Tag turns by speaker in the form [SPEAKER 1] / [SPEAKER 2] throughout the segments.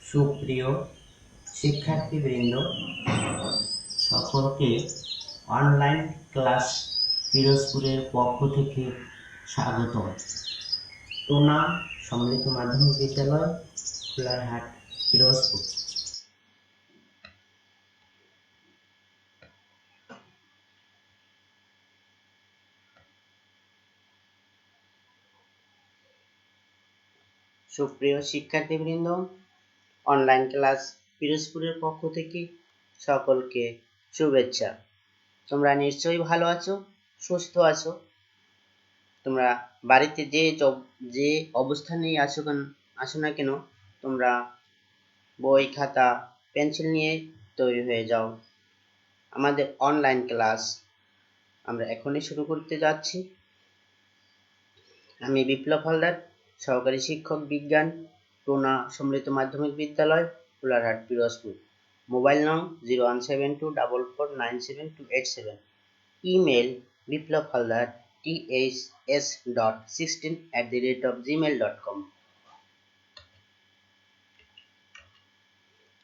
[SPEAKER 1] সুপ্রিয় শিক্ষার্থীবৃন্দ, সকলকে অনলাইন ক্লাস পিরোজপুরের পক্ষ থেকে স্বাগত। টোনা সম্মিলিত মাধ্যমিক বিদ্যালয়, ফুলারহাট, পিরোজপুর। সুপ্রিয় শিক্ষার্থীবৃন্দ, অনলাইন ক্লাস পিরোজপুরের পক্ষ থেকে সকলকে শুভেচ্ছা। তোমরা নিশ্চয়ই ভালো আছো, সুস্থ আছো। তোমরা বাড়িতে যে অবস্থানেই আসো না কেন, তোমরা বই, খাতা, পেন্সিল নিয়ে তৈরি হয়ে যাও। আমাদের অনলাইন ক্লাস আমরা এখনই শুরু করতে যাচ্ছি। আমি বিপ্লব হালদার, সহকারী শিক্ষক বিজ্ঞান, টোনা সম্মিলিত মাধ্যমিক বিদ্যালয়, ফুলারহাট, পিরোজপুর। মোবাইল নং 01724497287। Email biplobhalder@ts.16@gmail.com।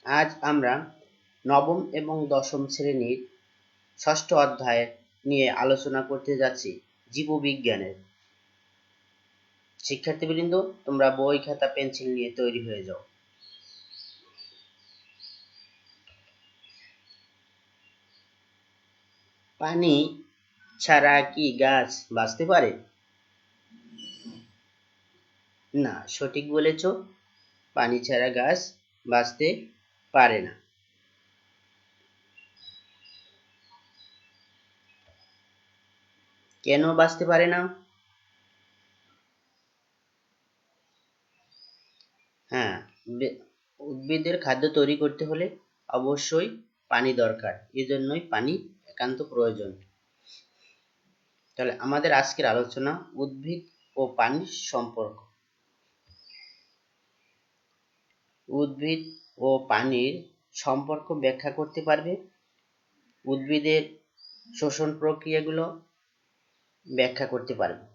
[SPEAKER 1] আজ আমরা নবম এবং দশম শ্রেণীর ষষ্ঠ অধ্যায় নিয়ে আলোচনা করতে যাচ্ছি, জীববিজ্ঞানের। শিক্ষার্থীবৃন্দ, তোমরা বই, খাতা, পেন্সিল নিয়ে তৈরি হয়ে যাও। পানি ছাড়া কি গাছ বাঁচতে পারে? না, সঠিক বলেছ, পানি ছাড়া গাছ বাঁচতে পারে না। কেন বাঁচতে পারে না? হ্যাঁ, উদ্ভিদের খাদ্য তৈরি করতে হলে অবশ্যই পানি দরকার, এজন্যই পানি একান্ত প্রয়োজন। তাহলে আমাদের আজকের আলোচনা উদ্ভিদ ও পানির সম্পর্ক। উদ্ভিদ ও পানির সম্পর্ক ব্যাখ্যা করতে পারবে, উদ্ভিদের শোষণ প্রক্রিয়াগুলো ব্যাখ্যা করতে পারবে।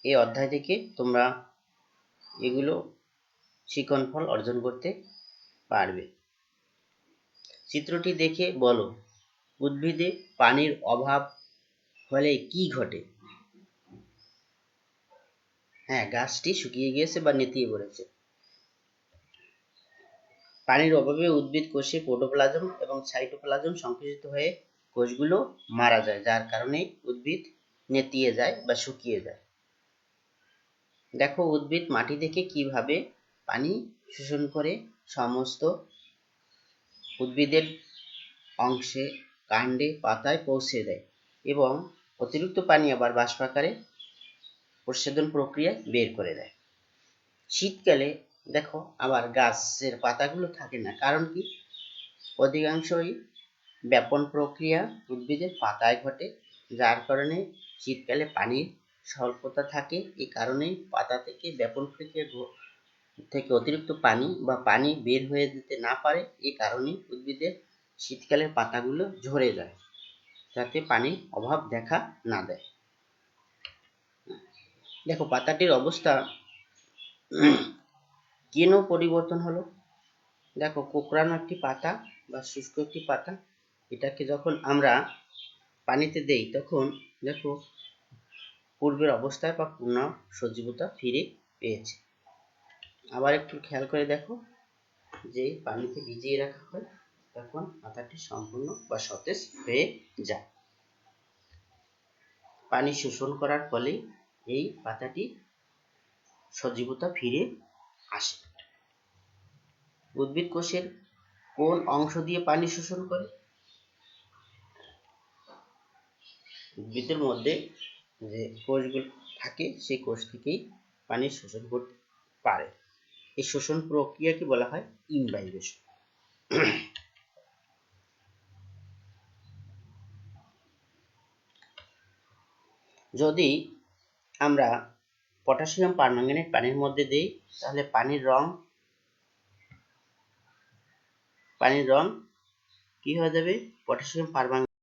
[SPEAKER 1] এই অধ্যায় থেকে তোমরা এগুলো শিক্ষণফল অর্জন করতে পারবে। চিত্রটি দেখে বলো, উদ্ভিদে পানির অভাব হলে কি ঘটে? হ্যাঁ, গাছটি শুকিয়ে গিয়েছে বা নেতিয়ে পড়েছে। পানির অভাবে উদ্ভিদ কোষে প্রোটোপ্লাজম এবং সাইটোপ্লাজম সংকুচিত হয়ে কোষগুলো মারা যায়, যার কারণে উদ্ভিদ নেতিয়ে যায় বা শুকিয়ে যায়। দেখো, উদ্ভিদ মাটি থেকে কিভাবে পানি শোষণ করে সমস্ত উদ্ভিদের অংশে, কাণ্ডে, পাতায় পৌঁছে দেয় এবং অতিরিক্ত পানি আবার বাষ্পাকারে প্রস্বেদন প্রক্রিয়ায় বের করে দেয়। শীতকালে দেখো আবার গাছের পাতাগুলো থাকে না, কারণ কি? অধিকাংশই ব্যাপন প্রক্রিয়া উদ্ভিদের পাতায় ঘটে, যার কারণে শীতকালে পানির স্বল্পতা থাকে। এই কারণেই পাতা থেকে ব্যাপন প্রক্রিয়া থেকে অতিরিক্ত পানি বা পানি বের হয়ে যেতে না পারে। এই কারণে উদ্ভিদের শীতকালের পাতাগুলো ঝরে যায়, যাতে পানির অভাব দেখা না দেয়। দেখো, পাতাটির অবস্থা কেন পরিবর্তন হলো? দেখো, কোঁকড়ানো একটি পাতা বা শুষ্ক একটি পাতা, এটাকে যখন আমরা পানিতে দেই, তখন দেখো পূর্বের অবস্থায় বা পূর্ণ সজীবতা ফিরে পেয়েছে। আবার একটু খেয়াল করে দেখো, যে পানিতে ভিজিয়ে রাখা হয় তখন পাতাটি সম্পূর্ণ বা সতেজ হয়ে যায়। পানি শোষণ করার ফলে এই পাতাটি সজীবতা ফিরে আসে। উদ্ভিদ কোষের কোন অংশ দিয়ে পানি শোষণ করে? উদ্ভিদের মধ্যে যে কোষগুলো থাকে, সেই কোষ থেকেই পানি শোষণ করতে পারে। এই শোষণ প্রক্রিয়াকে বলা হয় ইমবাইবেশন। যদি আমরা পটাশিয়াম পারম্যাঙ্গানেট পানির মধ্যে দেই, তাহলে পানির রং কি হয়ে যাবে? Potassium permanganate